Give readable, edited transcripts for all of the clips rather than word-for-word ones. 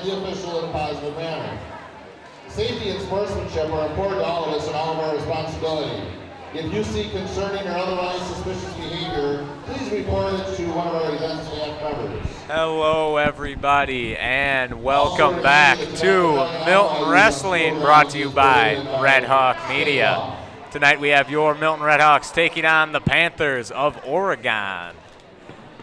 represent the official in a positive manner. Safety and sportsmanship are important to all of us and all of our responsibility. If you see concerning or otherwise suspicious behavior, please report it to one of our event staff members. Hello, everybody, and welcome back to Milton Wrestling, brought to you by Red Hawk Media. Tonight we have your Milton Redhawks taking on the Panthers of Oregon.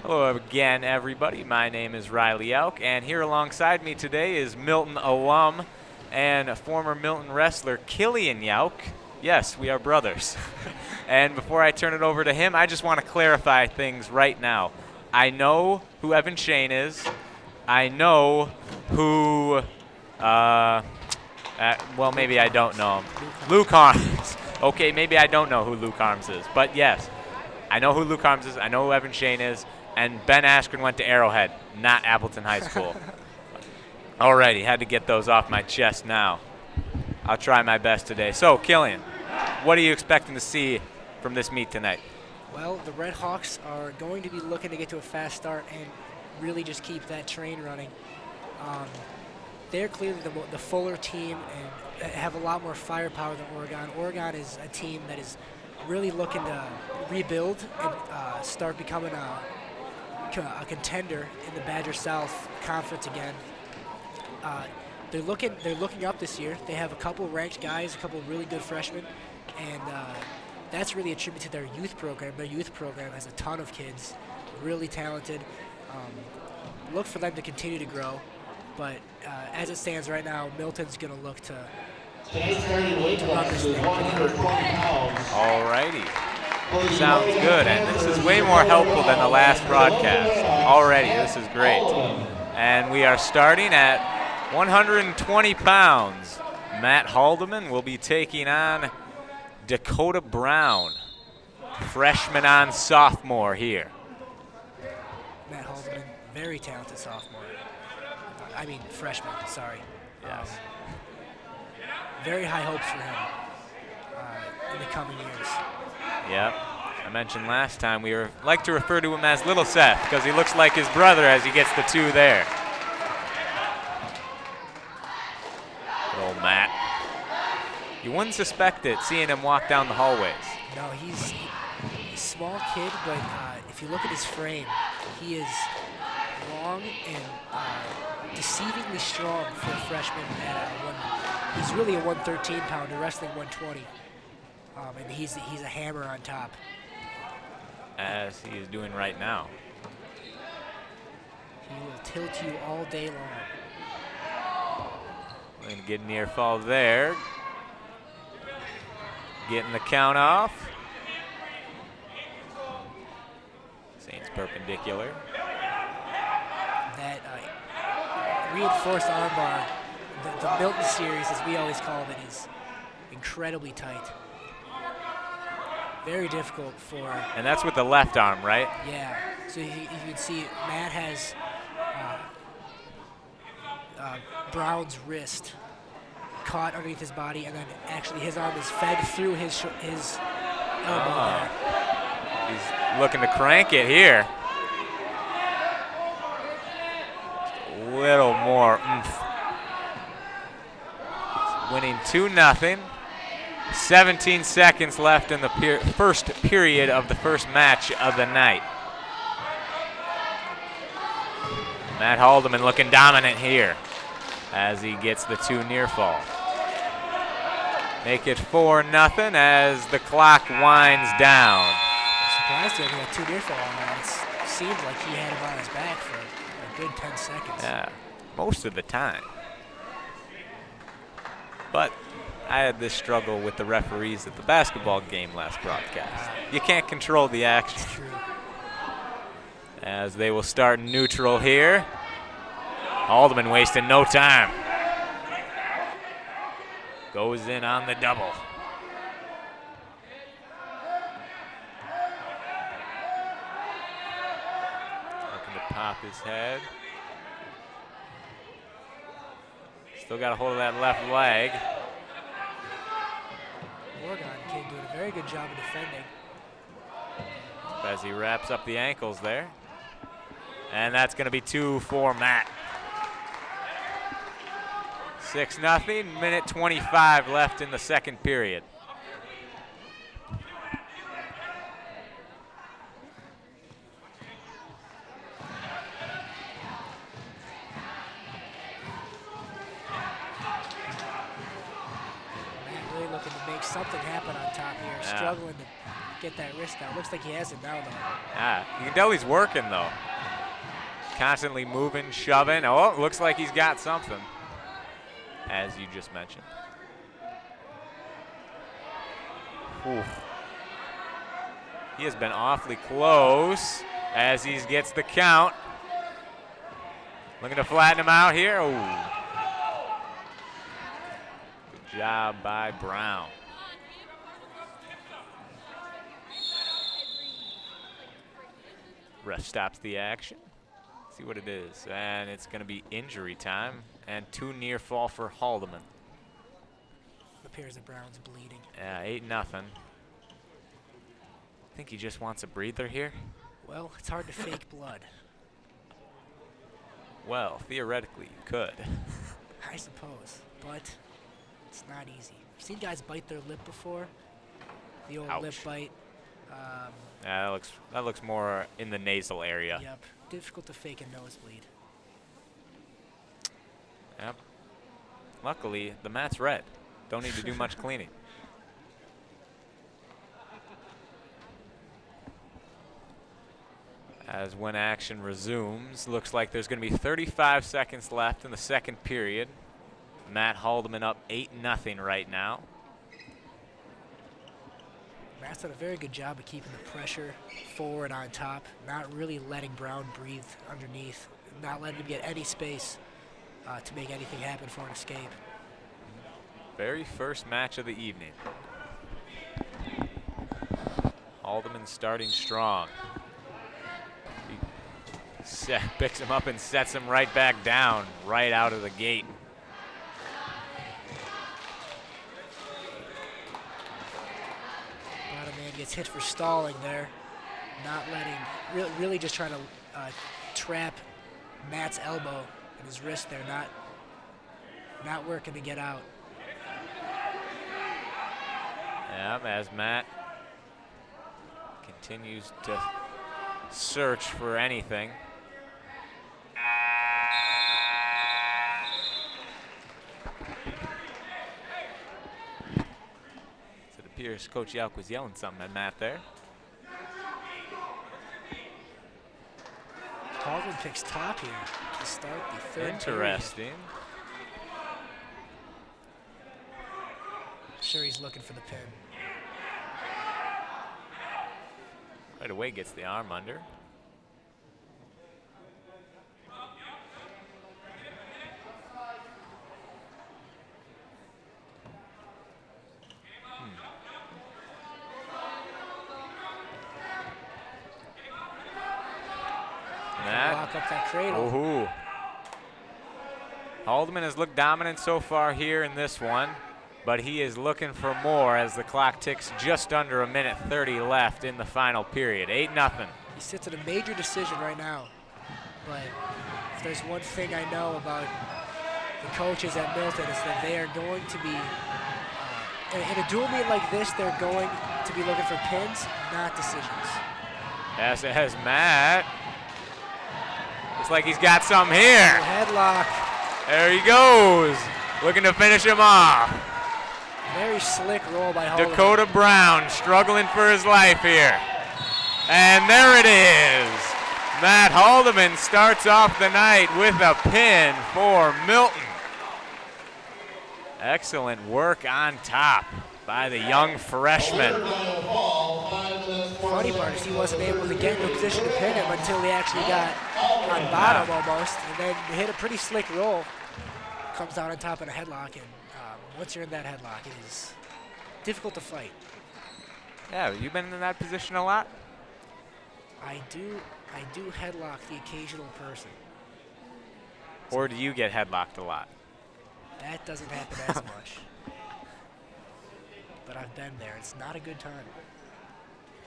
Hello again, everybody. My name is Riley Elk, and here alongside me today is Milton alum and former Milton wrestler Killian Yauk. Yes, we are brothers. And before I turn it over to him, I just want to clarify things right now. I know who Evan Shane is. I know who, well, maybe I don't know him. Luke Harms. Okay, maybe I don't know who Luke Harms is. But yes, I know who Luke Harms is. I know who Evan Shane is. And Ben Askren went to Arrowhead, not Appleton High School. Alrighty, had to get those off my chest now. I'll try my best today. So, Killian, what are you expecting to see from this meet tonight? Well, the Red Hawks are going to be looking to get to a fast start and really just keep that train running. They're clearly the fuller team and have a lot more firepower than Oregon. Oregon is a team that is really looking to rebuild and start becoming a contender in the Badger South Conference again. They're looking up this year. They have a couple ranked guys, a couple really good freshmen, and that's really a tribute to their youth program. Their youth program has a ton of kids, really talented. Look for them to continue to grow, but as it stands right now, Milton's going to look to run this thing. All righty. Sounds good, and this is way more helpful than the last broadcast. Already, this is great. And we are starting at 120 pounds. Matt Haldeman will be taking on Dakota Brown, freshman on sophomore here. Matt Haldeman, very talented sophomore. Freshman, sorry. Yes. Very high hopes for him in the coming years. Yep. I mentioned last time we like to refer to him as Little Seth because he looks like his brother as he gets the two there. Good old Matt. You wouldn't suspect it seeing him walk down the hallways. No, he's a small kid, but if you look at his frame, he is long and deceivingly strong for a freshman. He's really a 113-pounder, wrestling 120. And he's a hammer on top. As he is doing right now. He will tilt you all day long. We're going to get near fall there. Getting the count off. Saints perpendicular. That reinforced armbar, the Milton series, as we always call it, is incredibly tight. Very difficult for... And that's with the left arm, right? Yeah. So you can see Matt has Brown's wrist caught underneath his body, and then actually his arm is fed through his elbow there. He's looking to crank it here. Just a little more oomph. Winning 2-0. 17 seconds left in the first period of the first match of the night. Matt Haldeman looking dominant here as he gets the two near fall. Make it 4-0 as the clock winds down. I'm surprised he only had two near fall on that. It seemed like he had him on his back for a good 10 seconds. Yeah, most of the time. But I had this struggle with the referees at the basketball game last broadcast. You can't control the action. It's true. As they will start neutral here. Haldeman wasting no time. Goes in on the double. Looking to pop his head. Still got a hold of that left leg. Oregon kid doing a very good job of defending. As he wraps up the ankles there. And that's going to be two for Matt. 6-0, minute 25 left in the second period. Really looking to make something happen on top here. Yeah. Struggling to get that wrist out. Looks like he has it now, though. You can tell he's working, though. Constantly moving, shoving. Oh, looks like he's got something, as you just mentioned. Ooh. He has been awfully close as he gets the count. Looking to flatten him out here. Ooh. Good job by Brown. Ref stops the action. See what it is. And it's going to be injury time and 2 near fall for Haldeman. Appears that Brown's bleeding. Yeah, 8-0. I think he just wants a breather here. Well, it's hard to fake blood. Well, theoretically, you could. I suppose, but it's not easy. I've seen guys bite their lip before. The old Ouch. lip bite. Yeah, that looks more in the nasal area. Yep. Difficult to fake a nosebleed. Yep. Luckily, the mat's red. Don't need to do much cleaning. As when action resumes, looks like there's going to be 35 seconds left in the second period. Matt Haldeman up 8-0 right now. Matt's done a very good job of keeping the pressure forward on top, not really letting Brown breathe underneath, not letting him get any space to make anything happen for an escape. Very first match of the evening. Haldeman starting strong. He picks him up and sets him right back down, right out of the gate. Man gets hit for stalling there, not letting, really just trying to trap Matt's elbow and his wrist there, not working to get out. Yeah, as Matt continues to search for anything. Appears Coach Yelk was yelling something at Matt there. Haldeman picks top here to start the third Interesting. period. Sure, he's looking for the pin. Right away gets the arm under. Lock up that cradle. Ooh. Haldeman has looked dominant so far here in this one, but he is looking for more as the clock ticks just under 1:30 left in the final period. 8-0. He sits at a major decision right now, but if there's one thing I know about the coaches at Milton, is that they are going to be, in a dual meet like this, they're going to be looking for pins, not decisions. As Matt. Looks like he's got some here. Headlock. There he goes. Looking to finish him off. Very slick roll by Haldeman. Dakota Brown struggling for his life here. And there it is. Matt Haldeman starts off the night with a pin for Milton. Excellent work on top by the young freshman. Funny part is he wasn't able to get in a position to pin him until he actually got on bottom almost, and then hit a pretty slick roll. Comes out on top in a headlock, and once you're in that headlock, it is difficult to fight. Yeah, you've been in that position a lot? I do headlock the occasional person. Or do you get headlocked a lot? That doesn't happen as much. But I've been there. It's not a good time.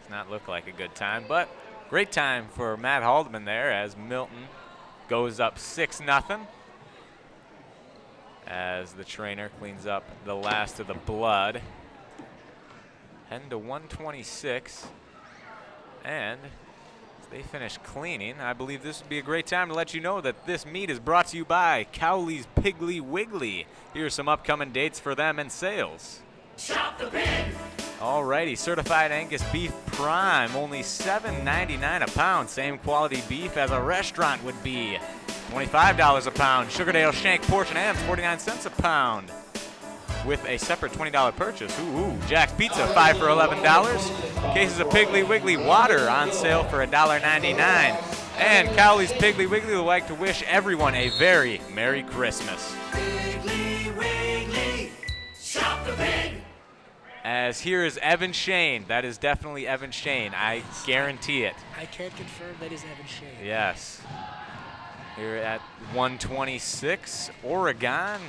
Does not look like a good time, but great time for Matt Haldeman there as Milton goes up 6-0. as the trainer cleans up the last of the blood. Heading to 126. And as they finish cleaning, I believe this would be a great time to let you know that this meet is brought to you by Cowley's Piggly Wiggly. Here are some upcoming dates for them and sales. Shop the pig! Alrighty, certified Angus beef prime, only $7.99 a pound. Same quality beef as a restaurant would be. $25 a pound. Sugardale Shank portion hams, 49 cents a pound. With a separate $20 purchase. Ooh, Jack's Pizza, 5 for $11. Cases of Piggly Wiggly water on sale for $1.99. And Cowley's Piggly Wiggly would like to wish everyone a very Merry Christmas. Piggly Wiggly, shop the pig! As here is Evan Shane. That is definitely Evan Shane. I guarantee it. I can confirm that is Evan Shane. Yes. Here at 126, Oregon,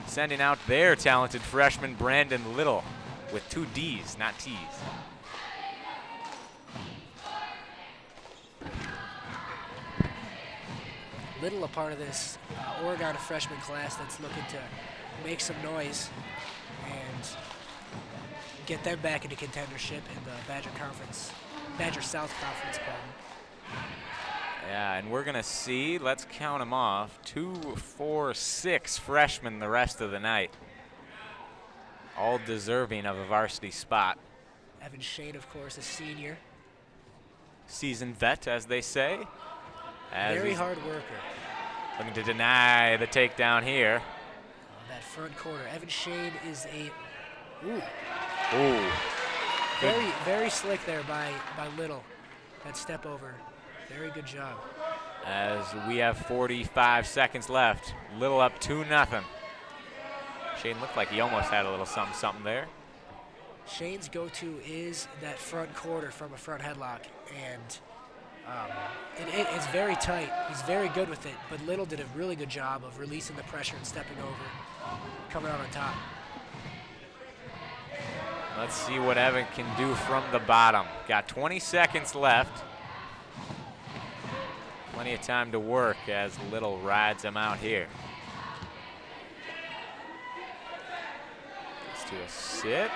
sending out their talented freshman Brandon Little with 2 D's, not T's. Little a part of this Oregon freshman class that's looking to make some noise and get them back into contendership in the Badger South Conference. Yeah, and we're gonna see, let's count them off, 2, 4, 6 freshmen the rest of the night. All deserving of a varsity spot. Evan Shane, of course, a senior. Seasoned vet, as they say. Very hard worker. Looking to deny the takedown here. That front corner. Evan Shane is a very slick there by Little. That step over. Very good job. As we have 45 seconds left. Little up 2-0. Shane looked like he almost had a little something there. Shane's go-to is that front quarter from a front headlock, and it's very tight. He's very good with it, but Little did a really good job of releasing the pressure and stepping over, coming out on top. Let's see what Evan can do from the bottom. Got 20 seconds left. Plenty of time to work as Little rides him out here. Gets to a sit.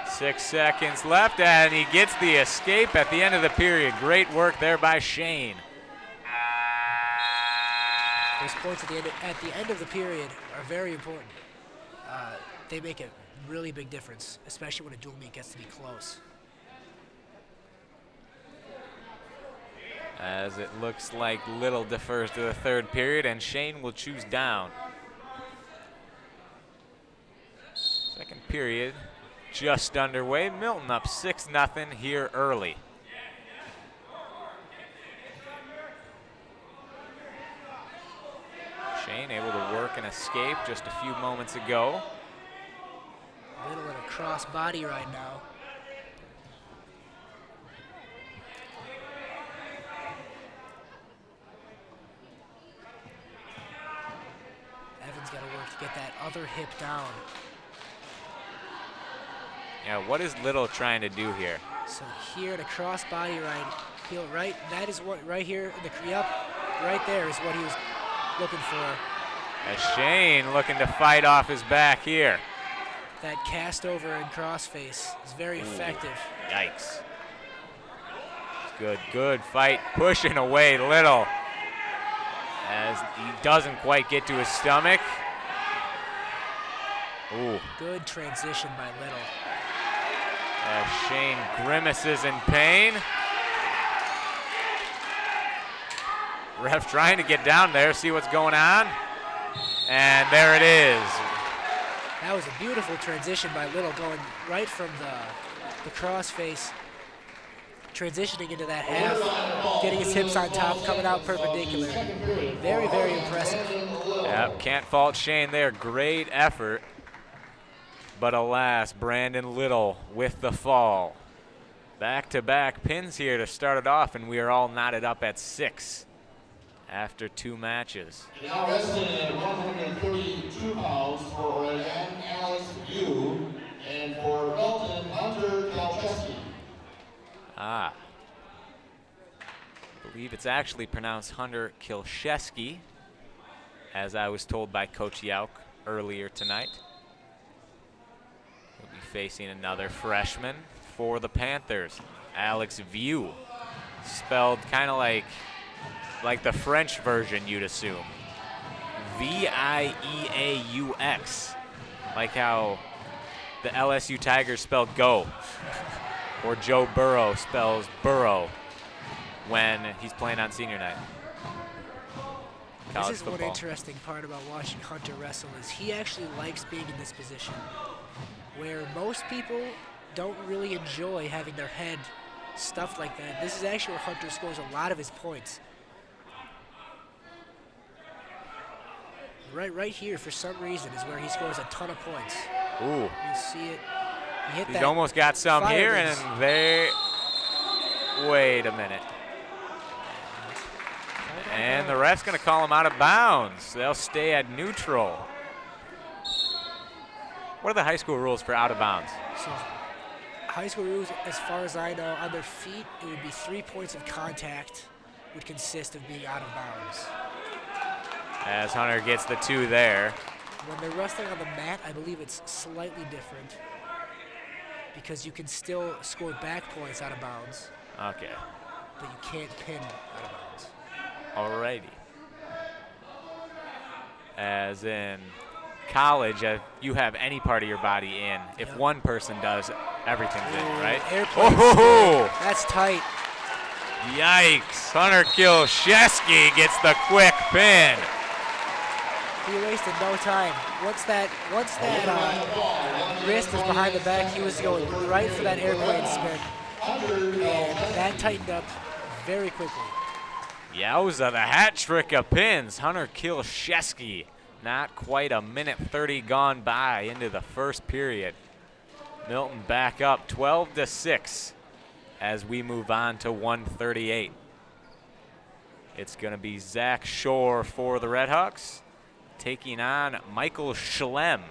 6 seconds left, and he gets the escape at the end of the period. Great work there by Shane. Those points at the end of the period are very important. They make a really big difference, especially when a dual meet gets to be close. As it looks like Little defers to the third period, and Shane will choose down. Second period just underway. Milton up 6-0 here early. Shane able to work and escape just a few moments ago. Little in a cross body right now. Evan's got to work to get that other hip down. Yeah, what is Little trying to do here? So here in a cross body right, that is what, right here, right there is what he was looking for. As Shane looking to fight off his back here. That cast over and crossface is very effective. Yikes. Good fight, pushing away Little. As he doesn't quite get to his stomach. Ooh. Good transition by Little. As Shane grimaces in pain. Ref trying to get down there, see what's going on. And there it is. That was a beautiful transition by Little, going right from the crossface, transitioning into that half, getting his hips on top, coming out perpendicular. Very, very impressive. Yep, can't fault Shane there. Great effort. But alas, Brandon Little with the fall. Back-to-back pins here to start it off, and we are all knotted up at 6 after 2 matches. Now wrestling at 132 pounds for Oregon, Alice Yu, and for Milton, Hunter Killchesky. I believe it's actually pronounced Hunter Killchesky. as I was told by Coach Yauk earlier tonight. We'll be facing another freshman for the Panthers, Alex View, spelled kind of like the French version, you'd assume. Vieaux, like how the LSU Tigers spell go, or Joe Burrow spells Burrow when he's playing on senior night. College This is football. one interesting part about watching Hunter wrestle is he actually likes being in this position, where most people don't really enjoy having their head stuffed like that. This is actually where Hunter scores a lot of his points. Right here, for some reason, is where he scores a ton of points. Ooh. You see it. He hit He's that almost got some fire here, base. and they. Wait a minute. And the ref's going to call him out of bounds. They'll stay at neutral. What are the high school rules for out of bounds? So, high school rules, as far as I know, on their feet, it would be 3 points of contact would consist of being out of bounds. As Hunter gets the 2 there. When they're wrestling on the mat, I believe it's slightly different because you can still score back points out of bounds, Okay. but you can't pin out of bounds. Alrighty. As in college, you have any part of your body in. If Yep. one person does, everything's in, right? Airplane Oh! spin. That's tight. Yikes. Hunter Killchesky gets the quick pin. He wasted no time. Once that wrist is behind the back, he was going right for that airplane spin. And that tightened up very quickly. Yowza, the hat trick of pins. Hunter Killchesky. Not quite a minute 30 gone by into the first period. Milton back up 12-6 as we move on to 138. It's going to be Zach Shore for the Redhawks, taking on Michael Schlemm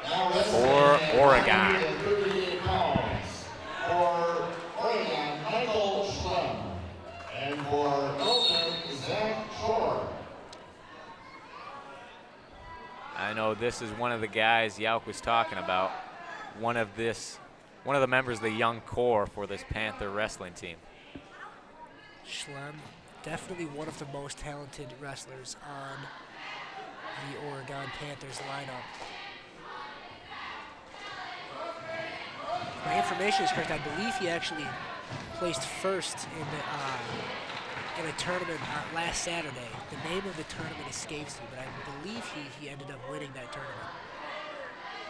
for Oregon. 38 pounds for Oregon, Michael Schlemm. And for Milton, Zach Shore. I know this is one of the guys Yauk was talking about, one of the members of the young core for this Panther wrestling team. Schlemm, definitely one of the most talented wrestlers on the Oregon Panthers lineup. If my information is correct, I believe he actually placed first in a tournament last Saturday. The name of the tournament escapes me, but I believe he ended up winning that tournament.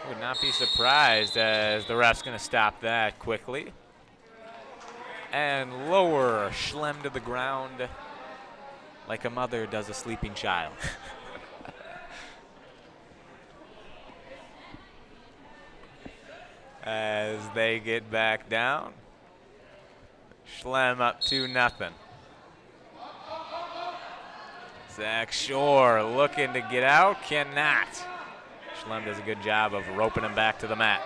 Would not be surprised as the ref's going to stop that quickly. And lower Schlemm to the ground like a mother does a sleeping child. As they get back down. Schlemm up 2-0. Zach Shore looking to get out, cannot. Schlemm does a good job of roping him back to the mat.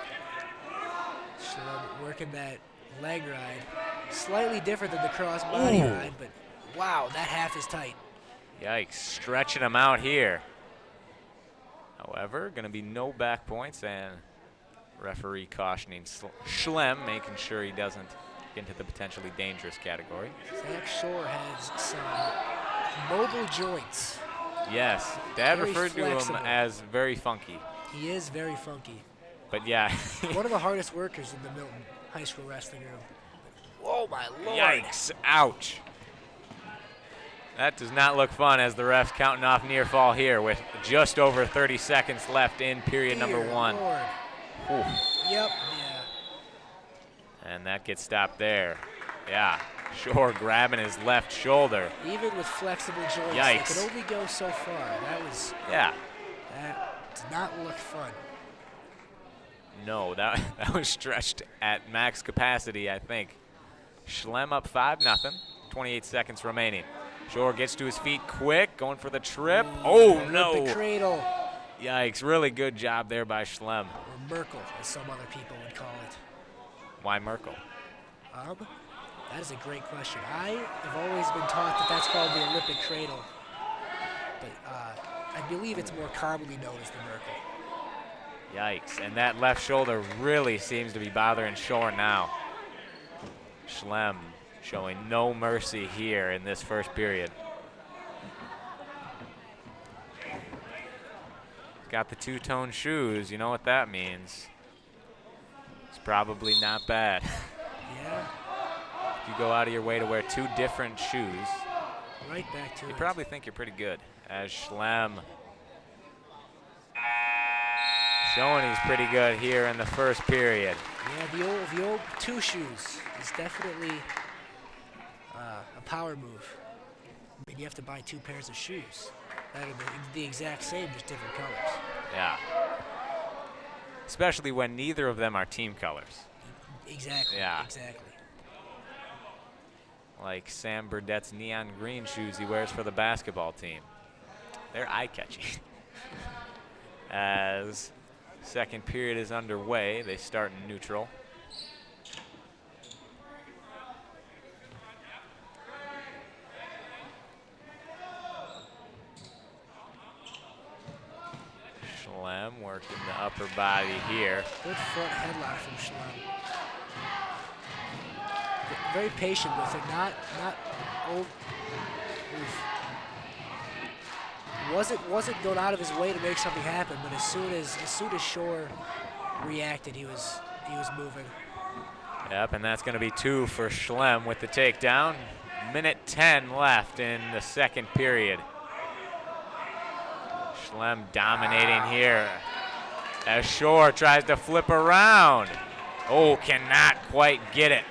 Schlemm working that leg ride. Slightly different than the cross body ride, but wow, that half is tight. Yikes, stretching him out here. However, going to be no back points, and referee cautioning Schlemm, making sure he doesn't get into the potentially dangerous category. Zach Shore has some mobile joints. Yes, Dad Very referred to him flexible. as very funky. He is very funky. But yeah, One of the hardest workers in the Milton High School wrestling room. Oh my Lord. yikes, ouch. That does not look fun as the ref's counting off near fall here with just over 30 seconds left in period number Dear 1. Lord. Ooh. Yep. And that gets stopped there. Yeah, Shore grabbing his left shoulder. Yeah. Even with flexible joints, Yikes. it could only go so far. Yeah, That did not look fun. no, that was stretched at max capacity, I think. Schlemm up 5-0, 28 seconds remaining. Shore gets to his feet quick, going for the trip. Oh, no. The cradle. Yikes, really good job there by Schlemm. Or Merkel, as some other people would call it. Why Merkel? That is a great question. I have always been taught that that's called the Olympic cradle. But I believe it's more commonly known as the Merkel. Yikes, and that left shoulder really seems to be bothering Shore now. Schlemm showing no mercy here in this first period. Got the two-tone shoes, you know what that means. It's probably not bad. Yeah. If you go out of your way to wear two different shoes, Right back to it. you probably think you're pretty good. As Schlemm showing he's pretty good here in the first period. Yeah, the old two shoes is definitely a power move. I mean, you have to buy 2 pairs of shoes that are the exact same, just different colors. Yeah. Especially when neither of them are team colors. Exactly. Yeah. Exactly. Like Sam Burdett's neon green shoes he wears for the basketball team. They're eye-catching. As second period is underway, they start in neutral. Schlemm working the upper body here. Good front headlock from Schlemm. Very patient with it, not old. Wasn't going out of his way to make something happen, but as soon as Shore reacted, he was moving. Yep, and that's going to be 2 for Schlemm with the takedown. Minute 10 left in the second period. Schlemm dominating here as Shore tries to flip around. Oh, cannot quite get it.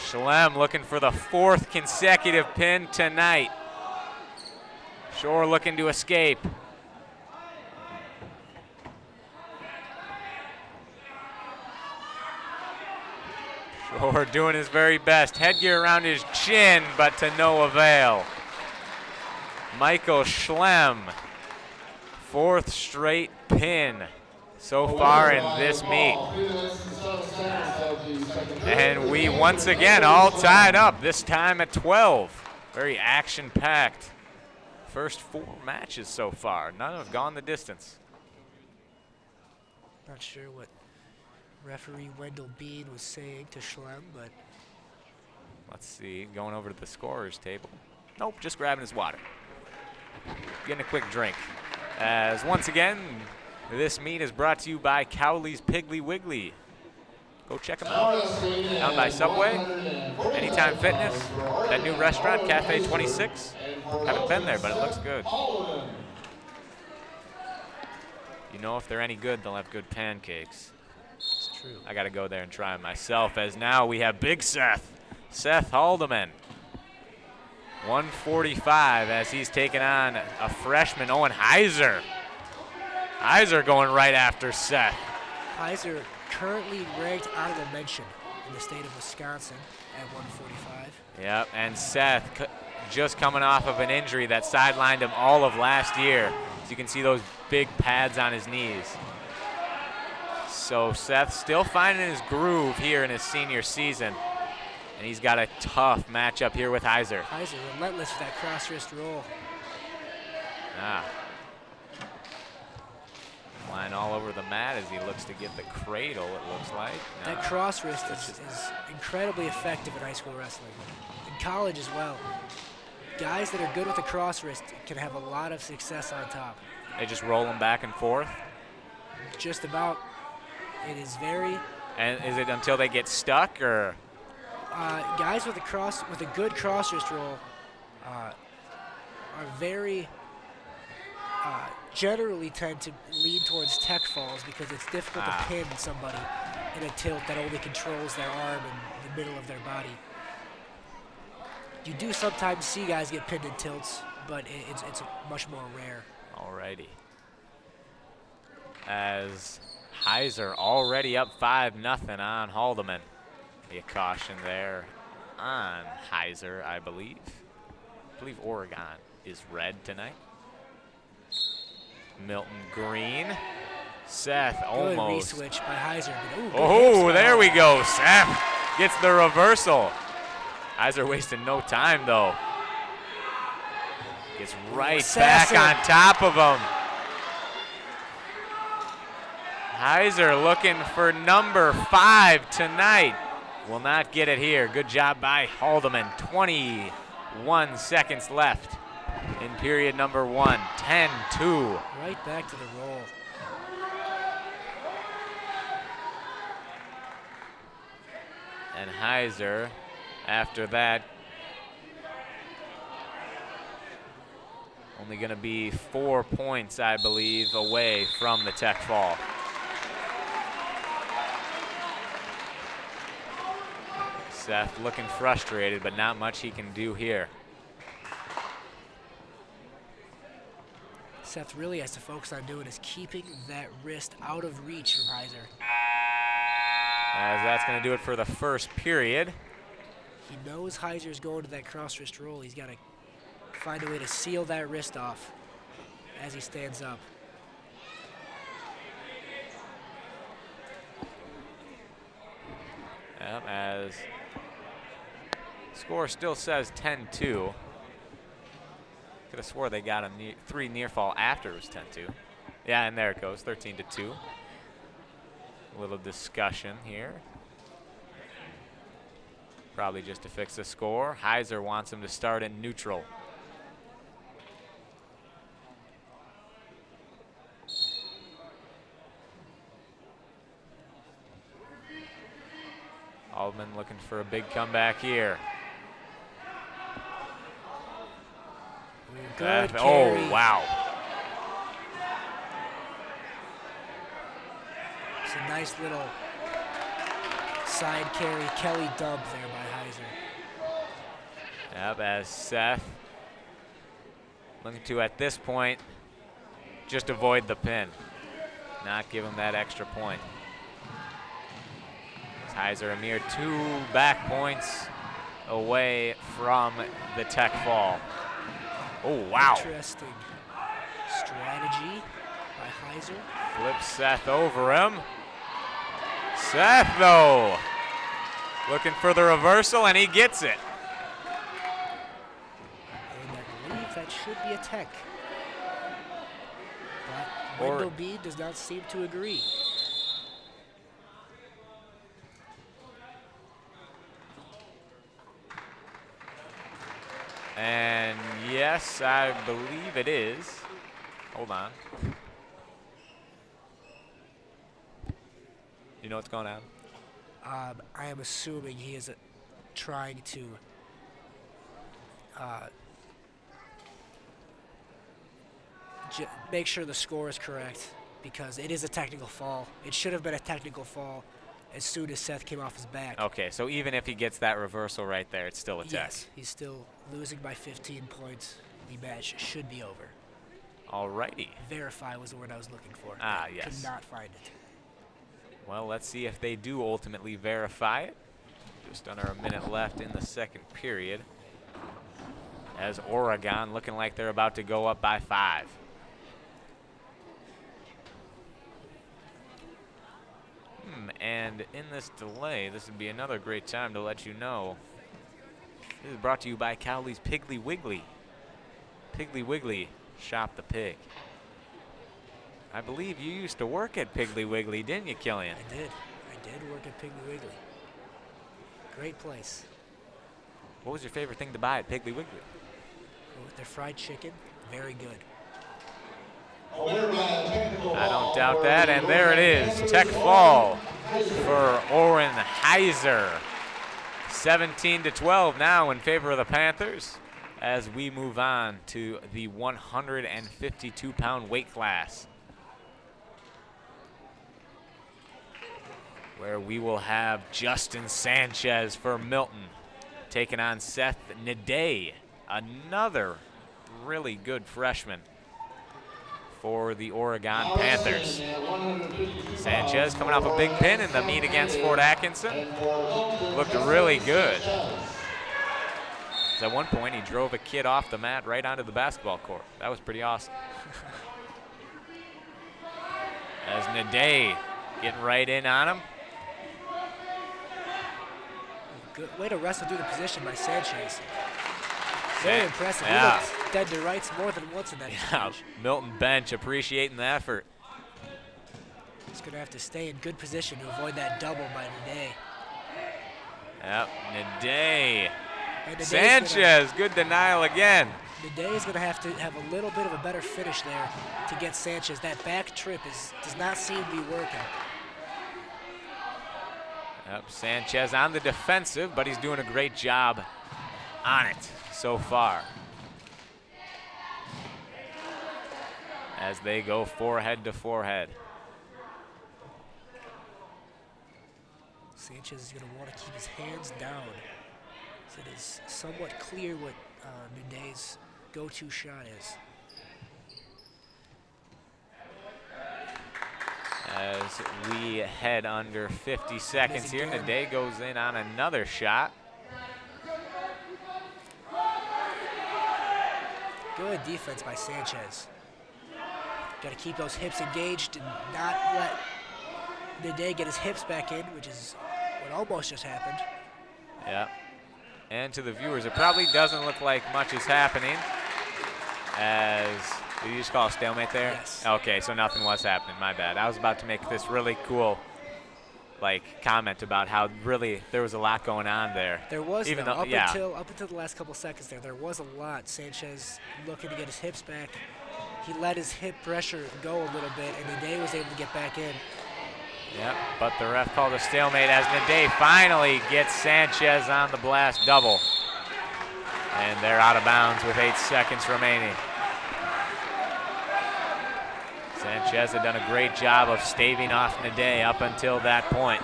Schlemm looking for the 4th consecutive pin tonight. Shore looking to escape. Shore doing his very best. Headgear around his chin, but to no avail. Michael Schlemm, 4th straight pin so far in this meet. And we once again all tied up, this time at 12. Very action-packed. First 4 matches so far. None have gone the distance. Not sure what referee Wendell Bean was saying to Schlemm, but Let's see, going over to the scorer's table. Nope, just grabbing his water. Getting a quick drink. As once again, this meet is brought to you by Cowley's Piggly Wiggly. Go check them out. Down by Subway, Anytime Fitness, that new restaurant, Cafe 26. Haven't been there, but it looks good. You know if they're any good, they'll have good pancakes. it's true. I got to go there and try them myself, as now we have Big Seth Haldeman. 145 as he's taking on a freshman, Owen Heiser. Heiser going right after Seth. Heiser currently ranked honorable mention in the state of Wisconsin at 145. Yep, and Seth just coming off of an injury that sidelined him all of last year. As you can see those big pads on his knees. So Seth still finding his groove here in his senior season. And he's got a tough matchup here with Heiser. Heiser relentless with that cross wrist roll. Flying all over the mat as he looks to get the cradle, it looks like. No. That cross wrist is incredibly effective in high school wrestling. In college as well. Guys that are good with the cross wrist can have a lot of success on top. They just roll them back and forth? Just about. It is very. And is it until they get stuck, or? Guys with a good cross wrist roll are very generally tend to lean towards tech falls because it's difficult to pin somebody in a tilt that only controls their arm and the middle of their body. You do sometimes see guys get pinned in tilts, but it's much more rare. Alrighty. As Heiser already up 5-0 on Haldeman. Be a caution there on Heiser, I believe. I believe Oregon is red tonight. Milton green. Seth almost. Good re-switch by Heiser. Oh, there we go. Seth gets the reversal. Heiser wasting no time, though. Gets right back on top of him. Heiser looking for number 5 tonight. Will not get it here. Good job by Haldeman. 21 seconds left in period number 1. 10-2. Right back to the roll. And Heiser, after that, only going to be 4 points, I believe, away from the tech fall. Seth looking frustrated, but not much he can do here. Seth really has to focus on doing is keeping that wrist out of reach from Heiser. As that's going to do it for the first period. He knows Heiser's going to that cross wrist roll. He's got to find a way to seal that wrist off as he stands up. Yep, as score still says 10-2. Could have swore they got a 3 near fall after it was 10-2. Yeah, and there it goes, 13-2. A little discussion here. Probably just to fix the score. Heiser wants him to start in neutral. Aldman looking for a big comeback here. Good Oh, carry. wow. It's a nice little side carry, Kelly dub there by Heiser. Yep, as Seth looking to, at this point, just avoid the pin. Not give him that extra point. Heiser a mere 2 back points away from the tech fall. Oh, wow. Interesting strategy by Heiser. Flips Seth over him. Seth, though, looking for the reversal, and he gets it. And I believe that should be a tech. But Window B does not seem to agree. And yes, I believe it is. Hold on. You know what's going on? I am assuming he is trying to make sure the score is correct, because it is a technical fall. It should have been a technical fall as soon as Seth came off his back. Okay, so even if he gets that reversal right there, it's still a tech. Yes, he's still losing by 15 points. The match should be over. Alrighty. Verify was the word I was looking for. Ah, I yes. could not find it. Well, let's see if they do ultimately verify it. Just under a minute left in the second period, as Oregon looking like they're about to go up by 5. And in this delay, this would be another great time to let you know, this is brought to you by Cowley's Piggly Wiggly. Piggly Wiggly, shop the pig. I believe you used to work at Piggly Wiggly, didn't you, Killian? I did. I did work at Piggly Wiggly. Great place. What was your favorite thing to buy at Piggly Wiggly? With their fried chicken, very good. I don't doubt that, and there it is. Tech fall for Orrin Heiser. 17-12 now in favor of the Panthers as we move on to the 152-pound weight class, where we will have Justin Sanchez for Milton taking on Seth Naday, another really good freshman for the Oregon Panthers. Sanchez coming off a big pin in the meet against Fort Atkinson. Looked really good. At one point, he drove a kid off the mat right onto the basketball court. That was pretty awesome. As Naday getting right in on him. Good way to wrestle through the position by Sanchez. Very impressive. Yeah. dead to rights more than once in that exchange. Milton bench appreciating the effort. He's going to have to stay in good position to avoid that double by Nade. Yep, Nade. And Sanchez, good denial again. Nade is going to have a little bit of a better finish there to get Sanchez. That back trip does not seem to be working. Yep, Sanchez on the defensive, but he's doing a great job on it so far. As they go forehead to forehead. Sanchez is going to want to keep his hands down. So it is somewhat clear what Nade's go-to shot is. As we head under 50 seconds here, Nade goes in on another shot. Good defense by Sanchez. Got to keep those hips engaged and not let Nade get his hips back in, which is what almost just happened. Yeah. And to the viewers, it probably doesn't look like much is happening. Did you just call a stalemate there? Yes. Okay, so nothing was happening, my bad. I was about to make this really cool comment about how really there was a lot going on there. There was, even though, though, up until the last couple seconds there was a lot. Sanchez looking to get his hips back. He let his hip pressure go a little bit, and Nade was able to get back in. Yep, but the ref called a stalemate as Nade finally gets Sanchez on the blast double. And they're out of bounds with 8 seconds remaining. Sanchez had done a great job of staving off Nade up until that point.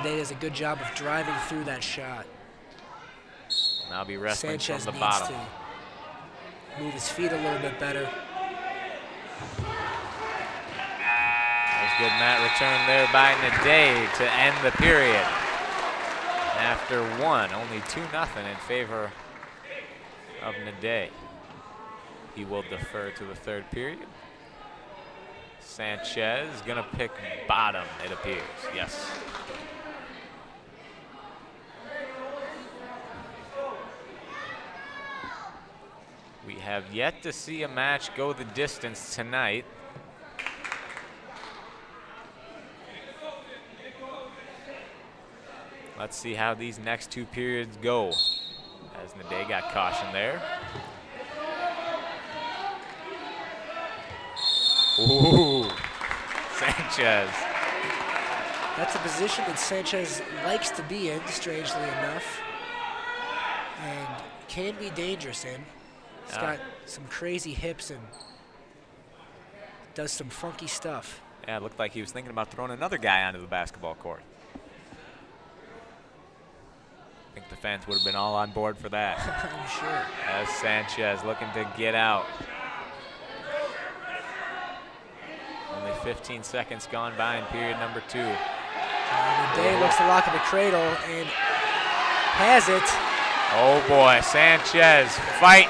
Nade does a good job of driving through that shot. Now be wrestling Sanchez from the needs bottom. to move his feet a little bit better. There's good mat return there by Nade to end the period. After one, only 2-0 in favor of Nade. He will defer to the third period. Sanchez is going to pick bottom, it appears. Yes. We have yet to see a match go the distance tonight. Let's see how these next 2 periods go. As Nade got caution there. Ooh, Sanchez. That's a position that Sanchez likes to be in, strangely enough, and can be dangerous in. He's got some crazy hips and does some funky stuff. Yeah, it looked like he was thinking about throwing another guy onto the basketball court. I think the fans would have been all on board for that. I'm sure. As Sanchez looking to get out. Only 15 seconds gone by in period number 2. Nade looks to lock in the cradle and has it. Oh boy, Sanchez fighting.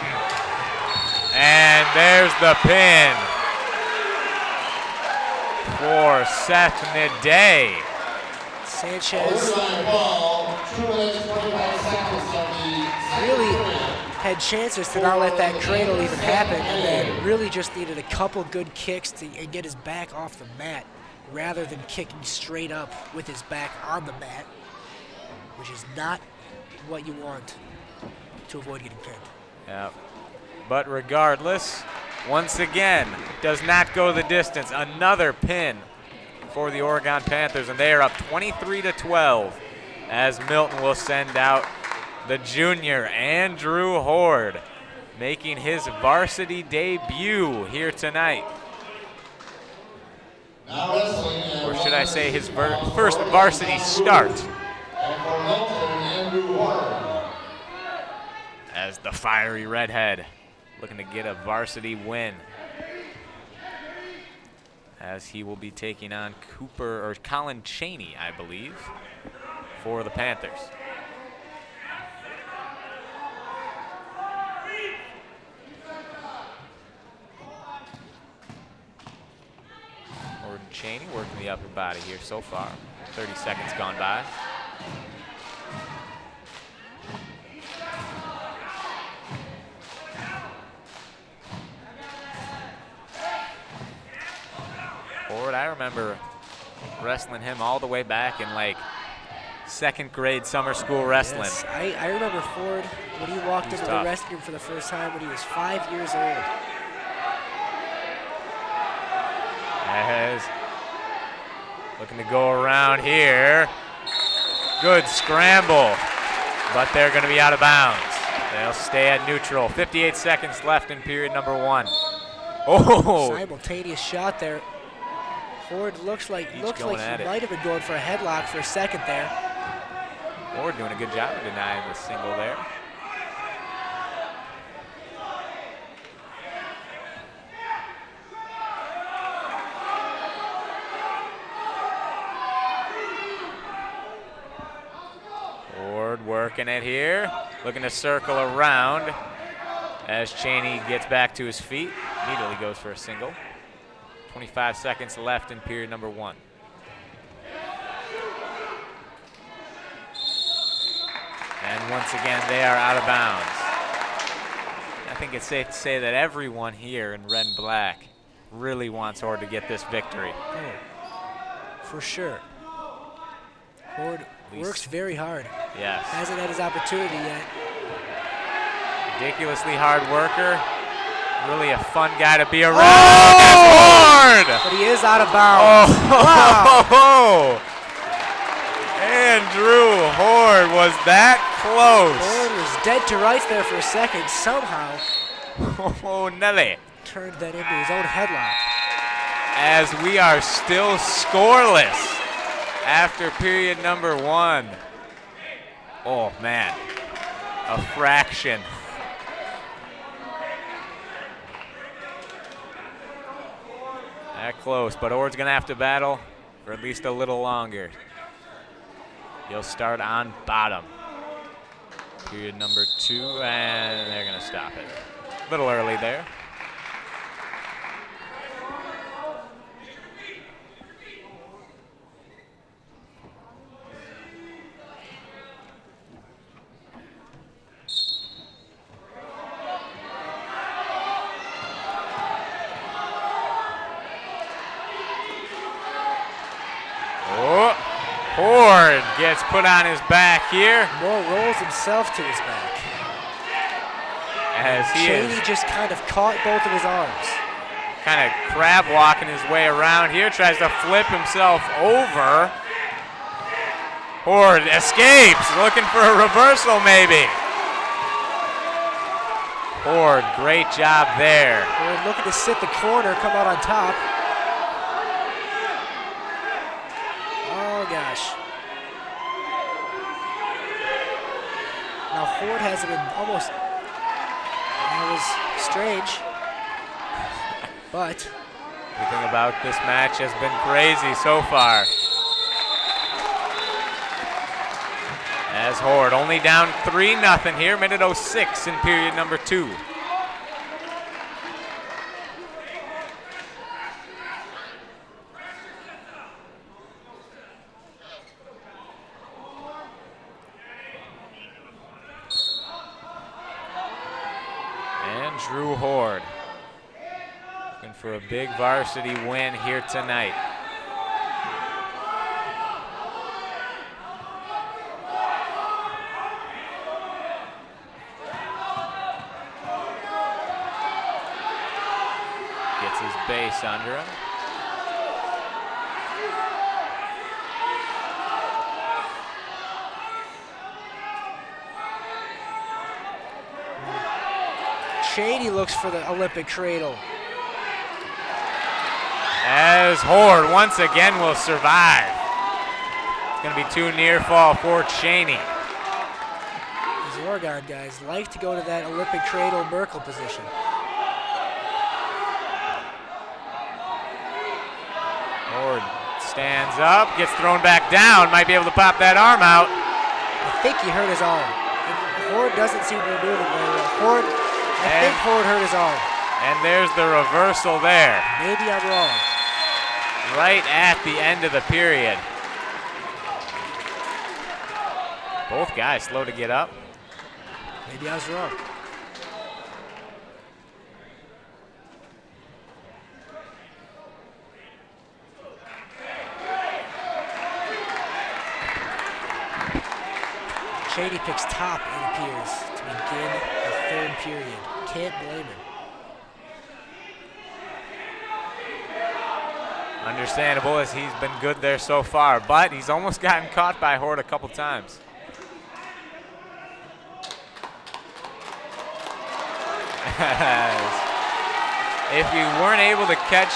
And there's the pin for Seth Nade. Sanchez really had chances to not let that cradle even happen, and then really just needed a couple good kicks and get his back off the mat rather than kicking straight up with his back on the mat, which is not what you want to avoid getting pinned. Yeah. But regardless, once again, does not go the distance. Another pin for the Oregon Panthers, and they are up 23-12 as Milton will send out the junior Andrew Hoard, making his varsity debut here tonight. Or should I say his first varsity start. As the fiery redhead looking to get a varsity win. As he will be taking on Colin Chaney, I believe, for the Panthers. Chaney working the upper body here so far. 30 seconds gone by. Hoard, I remember wrestling him all the way back in like 2nd grade summer school wrestling. Yes, I remember Hoard when he walked into the wrestling room for the first time when he was 5 years old. As looking to go around here. Good scramble, but they're going to be out of bounds. They'll stay at neutral. 58 seconds left in period number 1. Oh! Simultaneous shot there. Hoard looks like he might have been going for a headlock for a second there. Hoard doing a good job of denying the single there. Hoard working it here, looking to circle around as Chaney gets back to his feet. Immediately goes for a single. 25 seconds left in period number 1. And once again, they are out of bounds. I think it's safe to say that everyone here in red and black really wants Hoard to get this victory. Oh, for sure. Hoard works very hard. Yes. Hasn't had his opportunity yet. Ridiculously hard worker. Really a fun guy to be around. Oh! Hoard! But he is out of bounds. Oh! Wow. Andrew Hoard was that close. Hoard was dead to rights there for a second. Somehow Nelly turned that into his own headlock. As we are still scoreless after period number 1. Oh, man. A fraction. That close, but Hoard's going to have to battle for at least a little longer. He'll start on bottom. Period number 2, and they're going to stop it. A little early there. Hoard gets put on his back here. Moore rolls himself to his back. As Chaney just kind of caught both of his arms. Kind of crab walking his way around here. Tries to flip himself over. Hoard escapes, looking for a reversal maybe. Hoard, great job there. Hoard looking to sit the corner, come out on top. Gosh. Now Hoard has been almost, that was strange, but. Everything about this match has been crazy so far. As Hoard only down 3-0 here, minute 06 in period number 2. Drew Hoard looking for a big varsity win here tonight. Gets his base under him. Chaney looks for the Olympic cradle. As Hoard once again will survive. It's going to be too near fall for Chaney. These Oregon guys like to go to that Olympic cradle Merkle position. Hoard stands up, gets thrown back down, might be able to pop that arm out. I think he hurt his arm. Hoard doesn't seem to be moving very well. I think Hoard hurt his arm. And there's the reversal there. Maybe I'm wrong. Right at the end of the period. Both guys slow to get up. Maybe I was wrong. Chaney picks top, it appears, to begin the third period. Can't blame him. Understandable, as he's been good there so far, but he's almost gotten caught by Hoard a couple times. If you weren't able to catch,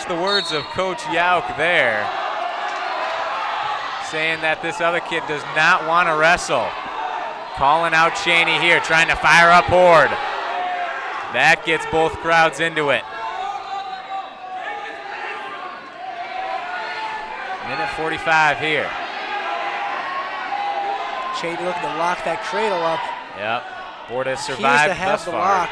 the words of Coach Yauk there, saying that this other kid does not want to wrestle. Calling out Chaney here, trying to fire up Hoard. That gets both crowds into it. Minute 45 here. Chaney looking to lock that cradle up. Yep. Hoard has Here's survived to have thus the far. lock.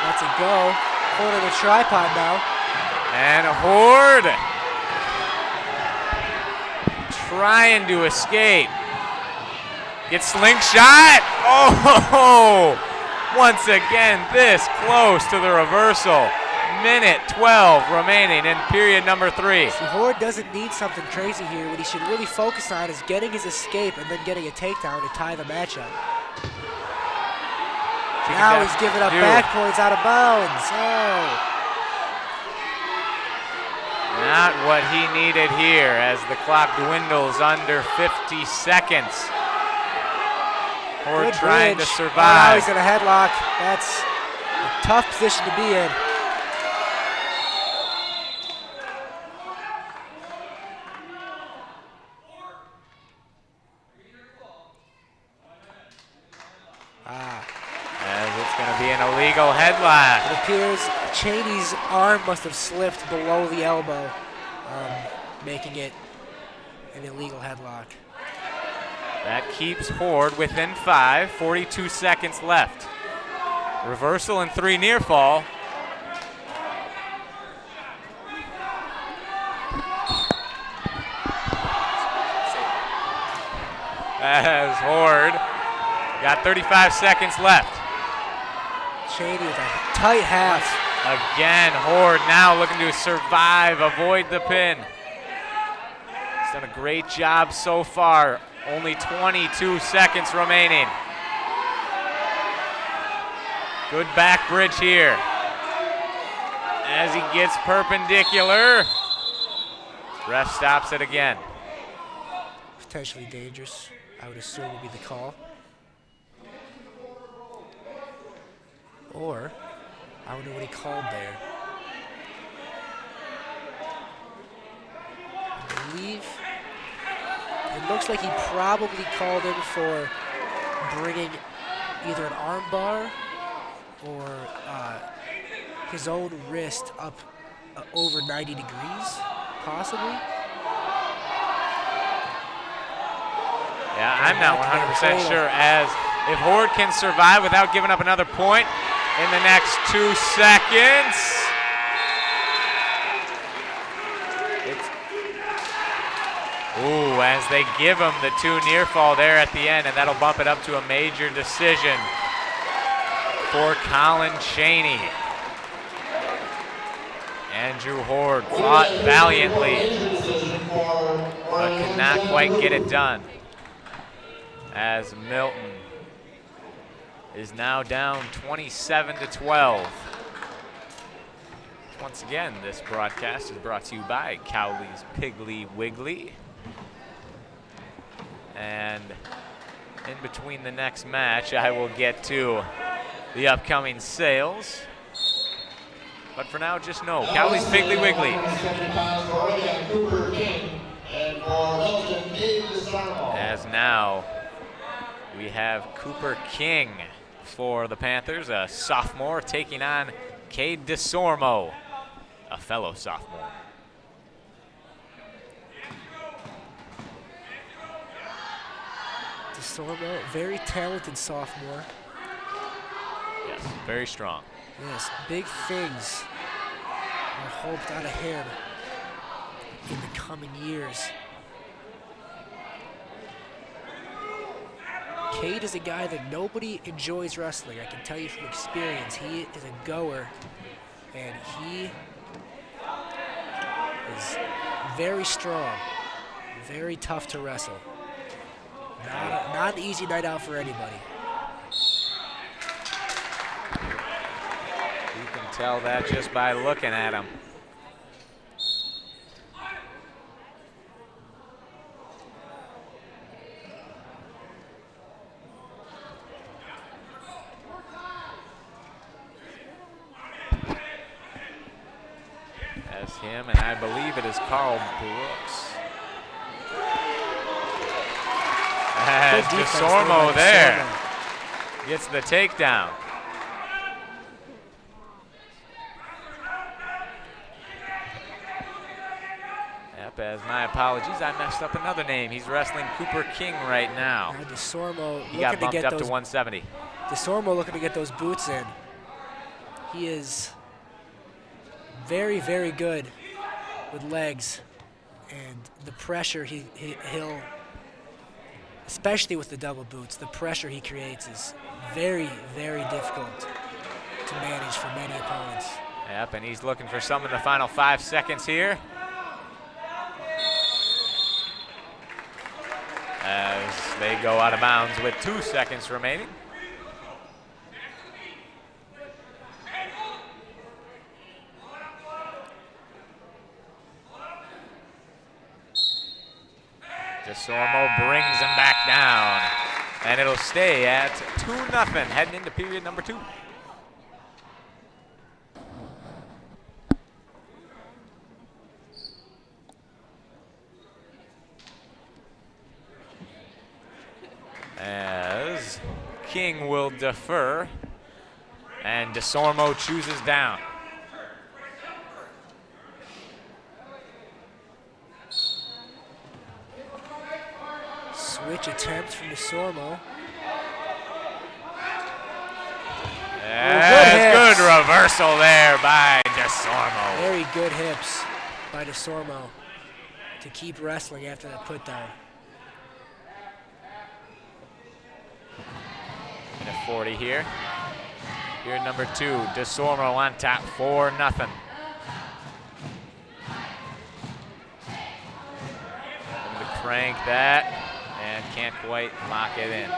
Lets it go. Holding the tripod now. And Hoard trying to escape. Gets slingshot. Oh, once again, this close to the reversal. Minute 12 remaining in period number 3. See, Hoard doesn't need something crazy here. What he should really focus on is getting his escape and then getting a takedown to tie the matchup. Now he's giving up back points out of bounds. Oh. Not what he needed here as the clock dwindles under 50 seconds. Hoard Good trying bridge. to survive. Oh, now he's in a headlock. That's a tough position to be in. As it's going to be an illegal headlock. It appears Chaney's arm must have slipped below the elbow, making it an illegal headlock. That keeps Hoard within 5, 42 seconds left. Reversal and 3 near fall. As Hoard got 35 seconds left. Chaney with a tight half. Again, Hoard now looking to survive, avoid the pin. He's done a great job so far. Only 22 seconds remaining. Good back bridge here. As he gets perpendicular, ref stops it again. Potentially dangerous, I would assume would be the call. Or, I wonder what he called there. I believe it looks like he probably called him for bringing either an arm bar or his own wrist up over 90 degrees, possibly. Yeah, I'm not 100% sure, as if Hoard can survive without giving up another point in the next 2 seconds. Ooh, as they give him the 2 near fall there at the end, and that'll bump it up to a major decision for Colin Chaney. Andrew Hoard fought valiantly, but could not quite get it done. As Milton is now down 27-12. Once again, this broadcast is brought to you by Cowley's Piggly Wiggly. And in between the next match, I will get to the upcoming sales. But for now, just know, Cowley's Piggly Wiggly. As now, we have Cooper King for the Panthers, a sophomore, taking on Cade Disormo, a fellow sophomore. Disormo, very talented sophomore. Yes, very strong. Yes, big things are hoped out of him in the coming years. Cade is a guy that nobody enjoys wrestling. I can tell you from experience, he is a goer, and he is very strong, very tough to wrestle. Not an easy night out for anybody. You can tell that just by looking at him. That's him, and I believe it is Carl Brooks. As Disormo there gets the takedown. Yep, as my apologies, I messed up another name. He's wrestling Cooper King right now. Now Disormo He got looking to bumped get up those. to 170. Disormo looking to get those boots in. He is very, very good with legs, and the pressure he'll, especially with the double boots, the pressure he creates is very, very difficult to manage for many opponents. Yep, and he's looking for some in the final 5 seconds here. As they go out of bounds with 2 seconds remaining. Disormo brings him back down, and it'll stay at 2-0 heading into period number 2. As King will defer, and Disormo chooses down. Switch attempt from Disormo. Good reversal there by Disormo. Very good hips by Disormo to keep wrestling after that put down. Minute 40 here. Here number 2, Disormo on top, 4-0. Looking to crank that and can't quite lock it in.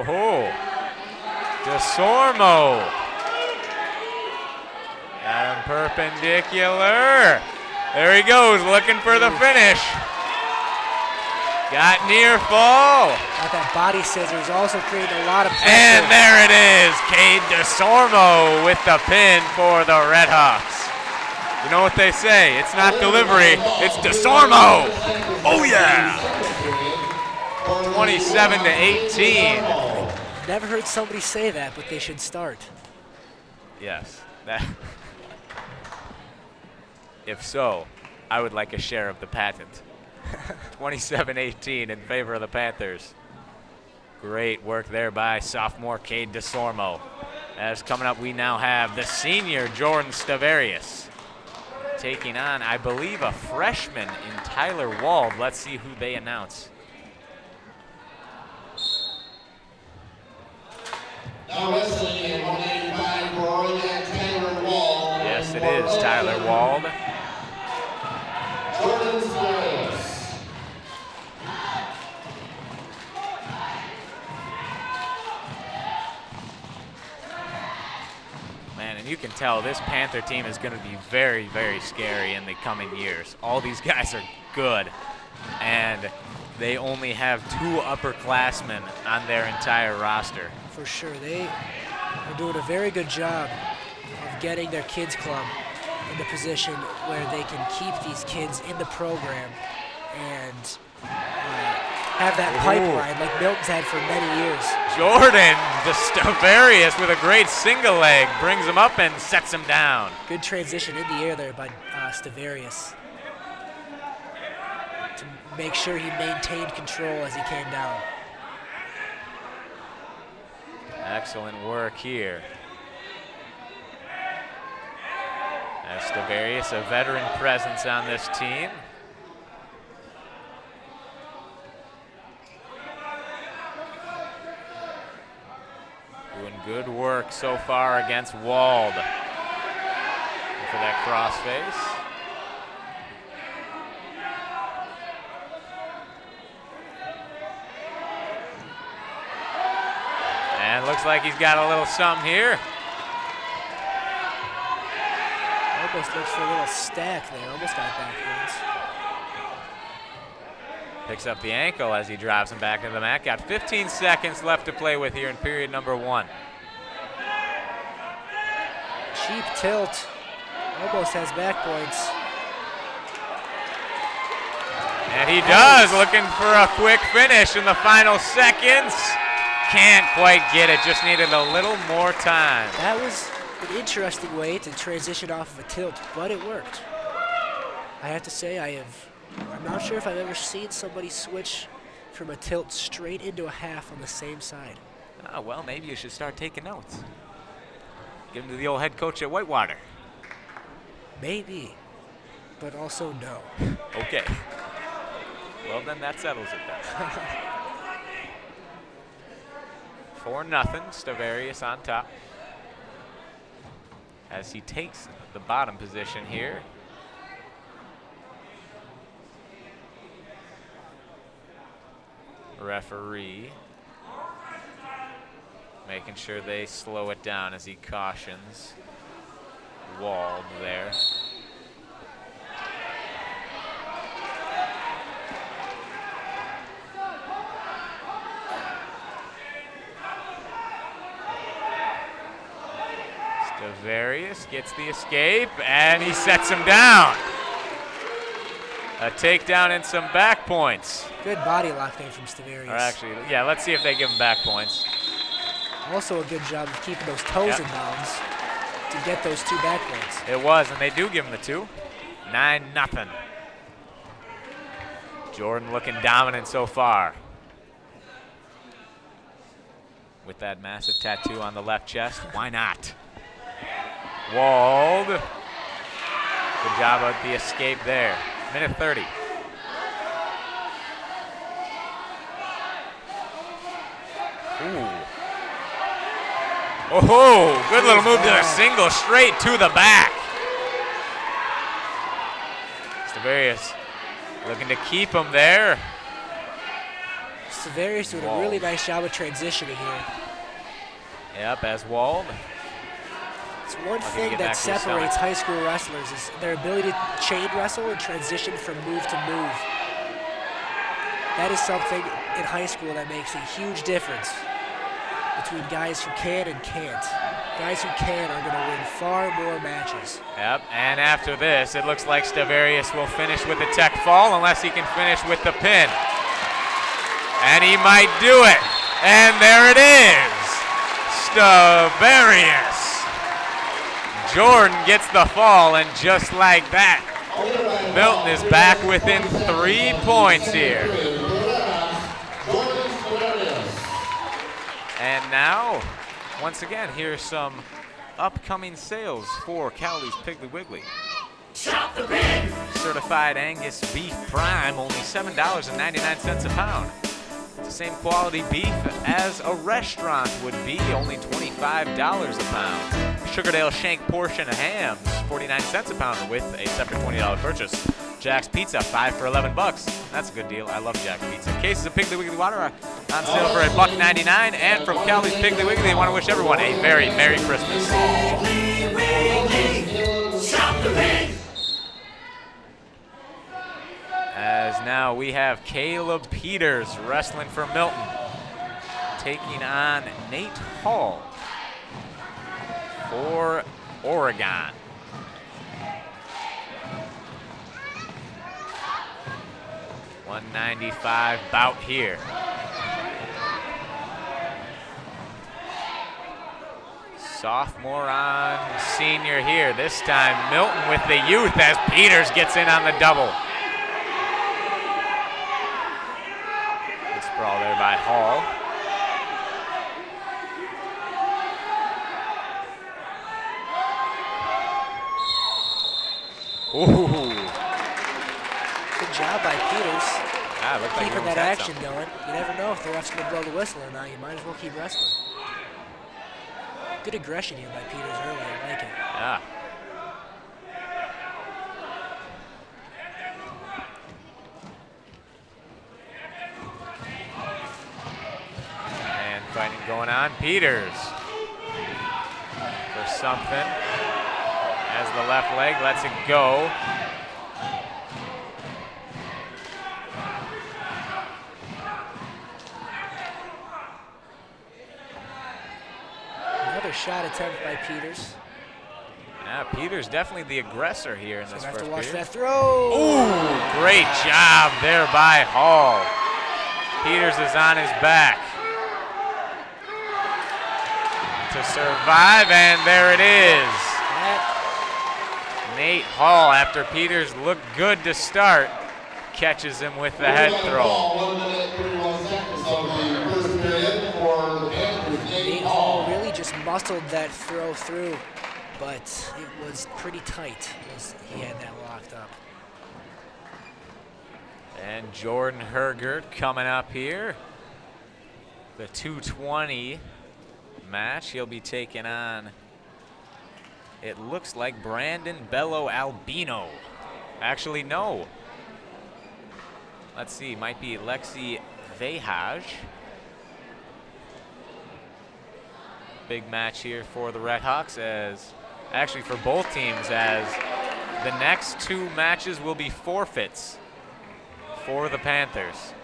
Oh, Disormo. Got him perpendicular. There he goes, looking for the finish. Got near fall. Got that body scissors, also creating a lot of pressure. And there it is, Cade Disormo with the pin for the Red Hawks. You know what they say, it's not delivery, it's Disormo. Oh yeah. 27-18. Never heard somebody say that, but they should start. Yes. If so, I would like a share of the patent. 27-18 in favor of the Panthers. Great work there by sophomore Cade Disormo. As coming up, we now have the senior Jordan Saverias taking on, I believe, a freshman in Tyler Wald. Let's see who they announce. Now wrestling at 185 for Oregon, Tyler Wald. Yes, it is Tyler Wald. Jordan Saverias. Man, and you can tell this Panther team is going to be very, very scary in the coming years. All these guys are good, and they only have 2 upperclassmen on their entire roster. For sure, they are doing a very good job of getting their kids club in the position where they can keep these kids in the program and have that pipeline like Milton's had for many years. Jordan Saverias with a great single leg brings him up and sets him down. Good transition in the air there by Saverias to make sure he maintained control as he came down. Excellent work here. As Saverias, a veteran presence on this team. Doing good work so far against Wald. For that crossface. And looks like he's got a little something here. Almost looks for a little stack there. Almost got backwards. Picks up the ankle as he drives him back into the mat. Got 15 seconds left to play with here in period number 1. Cheap tilt. Almost has back points. And he does, looking for a quick finish in the final seconds. Can't quite get it, just needed a little more time. That was an interesting way to transition off of a tilt, but it worked. I have to say, I'm not sure if I've ever seen somebody switch from a tilt straight into a half on the same side. Oh, well, maybe you should start taking notes. Give them to the old head coach at Whitewater. Maybe, but also no. Okay. Well, then that settles it then. 4-0, Saverias on top. As he takes the bottom position here. Referee making sure they slow it down as he cautions Wald there. Saverias gets the escape, and he sets him down. A takedown and some back points. Good body lock there from Saverias. Or actually, yeah, let's see if they give him back points. Also a good job of keeping those toes in bounds to get those 2 back points. It was, and they do give him the 2. 9-0. Jordan looking dominant so far. With that massive tattoo on the left chest, why not? Wald. Good job of the escape there. Minute 30. Ooh. Oh, good little move to the single, straight to the back. Saverias looking to keep him there. Saverias doing a really nice job of transitioning here. Yep, as Wald. It's one thing that separates high school wrestlers is their ability to chain wrestle and transition from move to move. That is something in high school that makes a huge difference between guys who can and can't. Guys who can are going to win far more matches. Yep, and after this, it looks like Saverias will finish with the tech fall unless he can finish with the pin. And he might do it. And there it is. Saverias. Jordan gets the fall, and just like that, Milton is back within 3 points here. And now, once again, here's some upcoming sales for Cowley's Piggly Wiggly. Shop the pig! Certified Angus beef prime, only $7.99 a pound. It's the same quality beef as a restaurant would be, only $25 a pound. Sugardale shank portion hams, 49 cents a pound with a separate $20 purchase. Jack's Pizza, 5 for $11. That's a good deal. I love Jack's Pizza. Cases of Piggly Wiggly water are on sale for $1.99. And from Cowley's Piggly Wiggly, they want to wish everyone a very Merry Christmas. Wiggly, Wiggly, shop the pig! As now we have Caleb Peters wrestling for Milton, taking on Nate Hall for Oregon. $195 bout here. Sophomore on senior here. This time Milton with the youth as Peters gets in on the double. Good sprawl there by Hall. Ooh. Good job by Peters. Looked like Keeping Ramos that had action something. going. You never know if the ref's going to blow the whistle or not. You might as well keep wrestling. Good aggression here by Peters early. I like it. Yeah. And fighting going on. Peters for something. As the left leg lets it go. Another shot attempt by Peters. Yeah, Peters definitely the aggressor here in this So have first to watch period. that throw. Ooh, great job there by Hall. Peters is on his back to survive, and there it is. Nate Hall, after Peters looked good to start, catches him with the head throw. 1 minute, 31 seconds of the first period for the Panthers. Nate Hall really just muscled that throw through, but it was pretty tight as he had that locked up. And Jordan Hergert coming up here. The 220 match. He'll be taking on, it looks like Brandon Bello Albino. Actually, no. Let's see, might be Lexi Vehaj. Big match here for the Red Hawks, as actually for both teams, as the next 2 matches will be forfeits for the Panthers.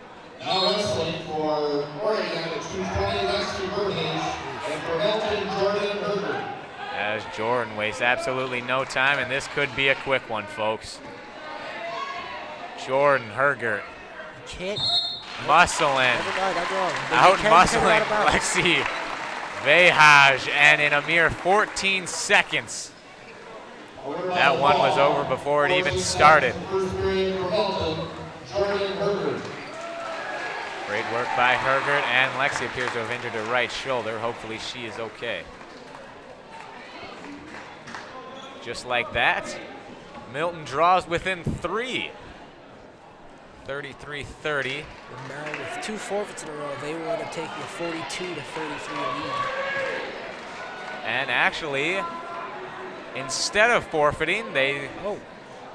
Now wrestling for Oregon, it's 220, Lexi Verhage, and for Milton, Jordan Hergert. As Jordan wastes absolutely no time, and this could be a quick one, folks. Jordan Hergert Can't. muscling, Never mind, I'm wrong. But out you can muscling turn it out of bounds. Lexi Vehaj, and in a mere 14 seconds, that one was over before it even started. First period for Milton, Jordan Hergert. Great work by Hergert, and Lexi appears to have injured her right shoulder. Hopefully she is okay. Just like that, Milton draws within 3. 33-30. And now with 2 forfeits in a row, they will end up taking a 42-33 lead. And actually, instead of forfeiting, they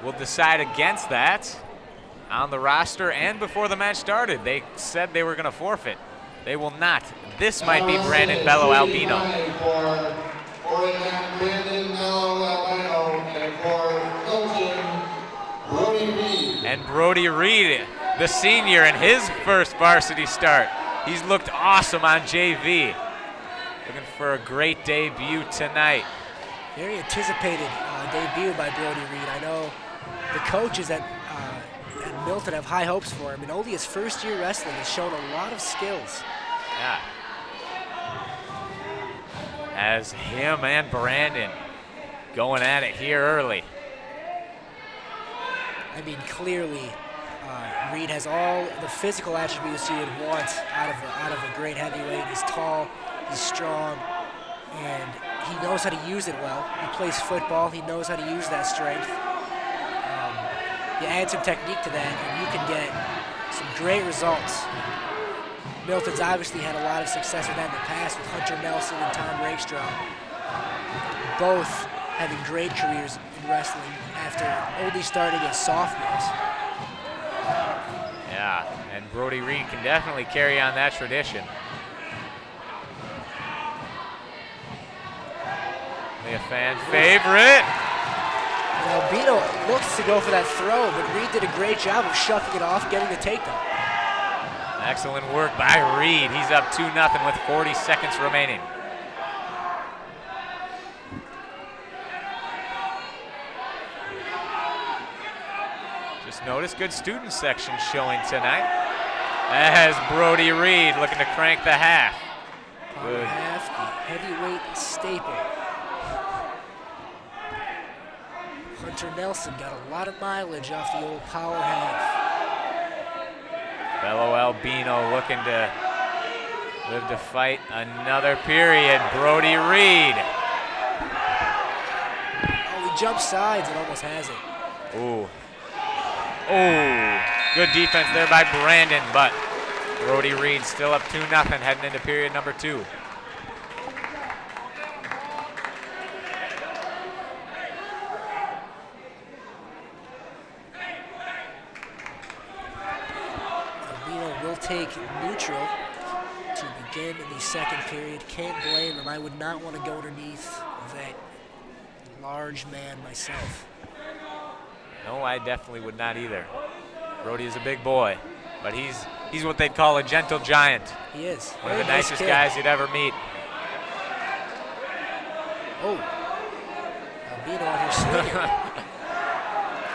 will decide against that on the roster, and before the match started, they said they were going to forfeit. They will not. This might be Brandon Bello Albino. For Oregon, Brandon Bello Albino, and for Milton, Brody Reed. And Brody Reed, the senior, in his first varsity start. He's looked awesome on JV. Looking for a great debut tonight. Very anticipated debut by Brody Reed. I know the coaches at Milton have high hopes for him, and only his first year wrestling has shown a lot of skills. Yeah. As him and Brandon going at it here early. I mean, clearly, Reed has all the physical attributes you would want out of a great heavyweight. He's tall, he's strong, and he knows how to use it well. He plays football. He knows how to use that strength. You add some technique to that, and you can get some great results. Milton's obviously had a lot of success with that in the past with Hunter Nelson and Tom Rakestraw, both having great careers in wrestling after only starting as sophomores. Yeah, and Brody Reed can definitely carry on that tradition. A fan favorite. Albino looks to go for that throw, but Reed did a great job of shucking it off, getting the takedown. Excellent work by Reed. He's up 2-0 with 40 seconds remaining. Just notice good student section showing tonight. As Brody Reed looking to crank the half. Good. Half, the heavyweight staple. Hunter Nelson got a lot of mileage off the old power half. Bello Albino looking to live to fight another period. Brody Reed. Oh, he jumps sides and almost has it. Ooh. Oh, good defense there by Brandon, but Brody Reed still up 2-0 heading into period number 2. Albee will take neutral to begin in the second period. Can't blame him. I would not want to go underneath that large man myself. No, I definitely would not either. Brody is a big boy, but he's what they'd call a gentle giant. He is. One of the Very nice nicest kid. guys you'd ever meet. Oh. Albee out here swinging.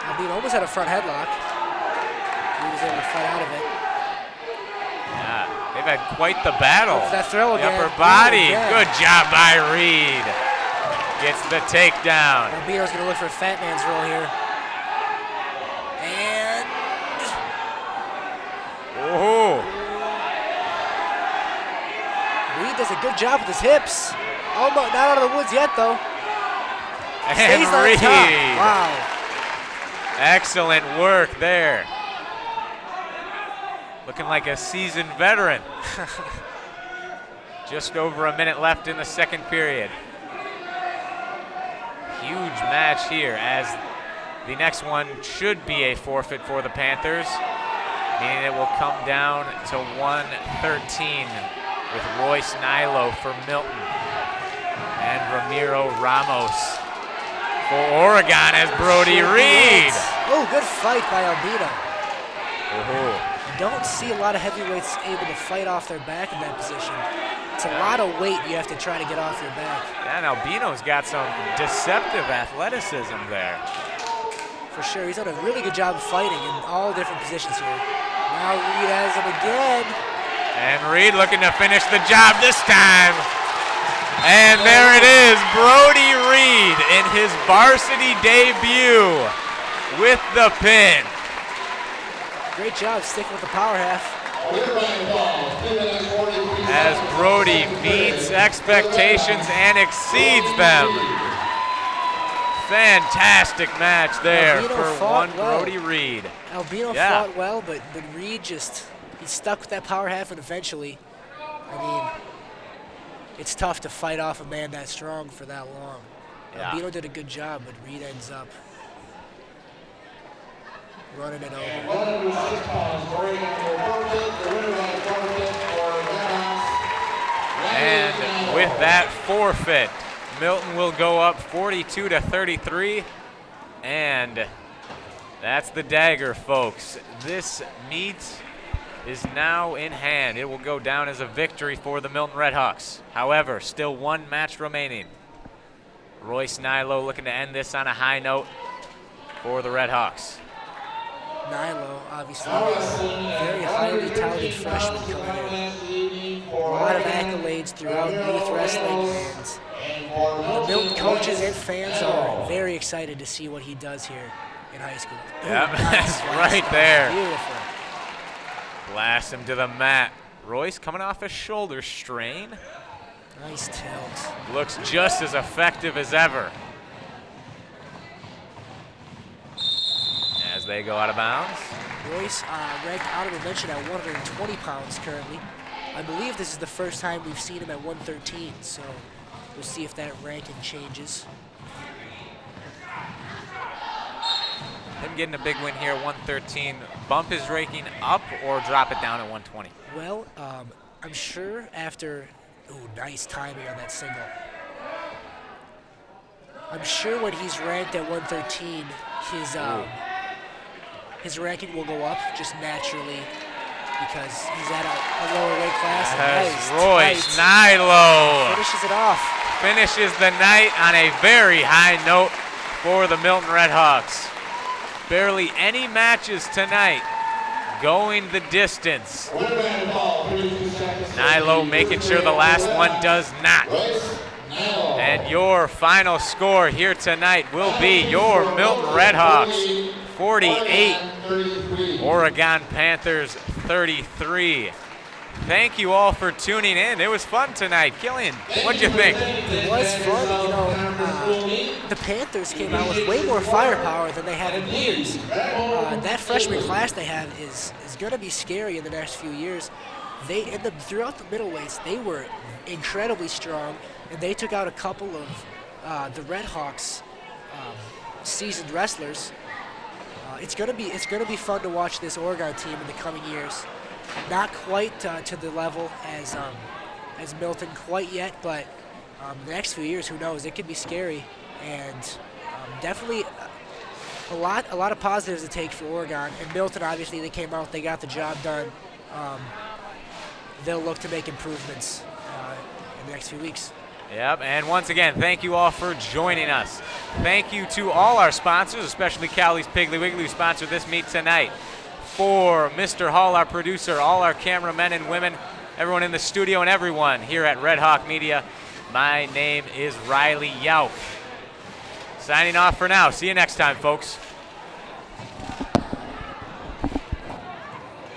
Albee almost had a front headlock. He was able to fight out of it. Yeah, they've had quite the battle. Look at that throw The again. upper body. Again. Good job by Reed. Gets the takedown. Albee's going to look for a fat man's roll here. And Oh, Reed does a good job with his hips. Almost not out of the woods yet, though. and Stays on Reed. top. Wow. Excellent work there. Looking like a seasoned veteran. Just over a minute left in the second period. Huge match here, as the next one should be a forfeit for the Panthers, meaning it will come down to 113 with Royce Nilo for Milton and Ramiro Ramos for Oregon as Brody Reed. Oh, good fight by Albino. Oh, Don't see a lot of heavyweights able to fight off their back in that position. It's a lot of weight you have to try to get off your back. and Albino's got some deceptive athleticism there. For sure, he's done a really good job of fighting in all different positions here. Now Reed has him again. And Reed looking to finish the job this time. And there it is, Brody Reed in his varsity debut with the pin. Great job sticking with the power half. As Brody meets expectations and exceeds them. Fantastic match there Albino for fought one well. Brody Reed. Albino Yeah. fought well, but Reed he stuck with that power half, and eventually, I mean, it's tough to fight off a man that strong for that long. Yeah. Albino did a good job, but Reed ends up running it over. And with that forfeit, Milton will go up 42-33, and that's the dagger, folks. This meet is now in hand. It will go down as a victory for the Milton Redhawks. However, still one match remaining. Royce Nilo looking to end this on a high note for the Redhawks. Nilo, obviously, very highly touted freshman coming in. A lot of accolades throughout youth wrestling, and the Milton coaches and fans are very excited to see what he does here in high school. Yep, Ooh, that's nice right blast. there. Beautiful. Blast him to the mat. Royce coming off a shoulder strain. Nice tilt. Looks just as effective as ever. As they go out of bounds. Royce ranked honorable mention at 120 pounds currently. I believe this is the first time we've seen him at 113, so we'll see if that ranking changes. Him getting a big win here, 113. Bump his ranking up or drop it down at 120? Well, I'm sure after, nice timing on that single. I'm sure when he's ranked at 113, his ranking will go up just naturally because he's at a lower weight class. As Nice, Royce tight. Nilo Finishes it off. finishes the night on a very high note for the Milton Redhawks. Barely any matches tonight going the distance. Nilo making sure the last one does not. And your final score here tonight will be your Milton Redhawks 48, Oregon Panthers 33. thank you all for tuning in. It was fun tonight. Killian, what'd you think? It was fun. You know, the Panthers came out with way more firepower than they have in years. That freshman class they have is going to be scary in the next few years. Throughout the middleweights, they were incredibly strong, and they took out a couple of the Red Hawks seasoned wrestlers. It's gonna be fun to watch this Oregon team in the coming years. Not quite to the level as Milton quite yet, but the next few years, who knows? It could be scary, and definitely a lot of positives to take for Oregon. And Milton, obviously, they came out, they got the job done. They'll look to make improvements in the next few weeks. Yep, and once again, thank you all for joining us. Thank you to all our sponsors, especially Cowley's Piggly Wiggly, who sponsored this meet tonight. For Mr. Hall, our producer, all our cameramen and women, everyone in the studio, and everyone here at Red Hawk Media, my name is Riley Yauch. Signing off for now. See you next time, folks.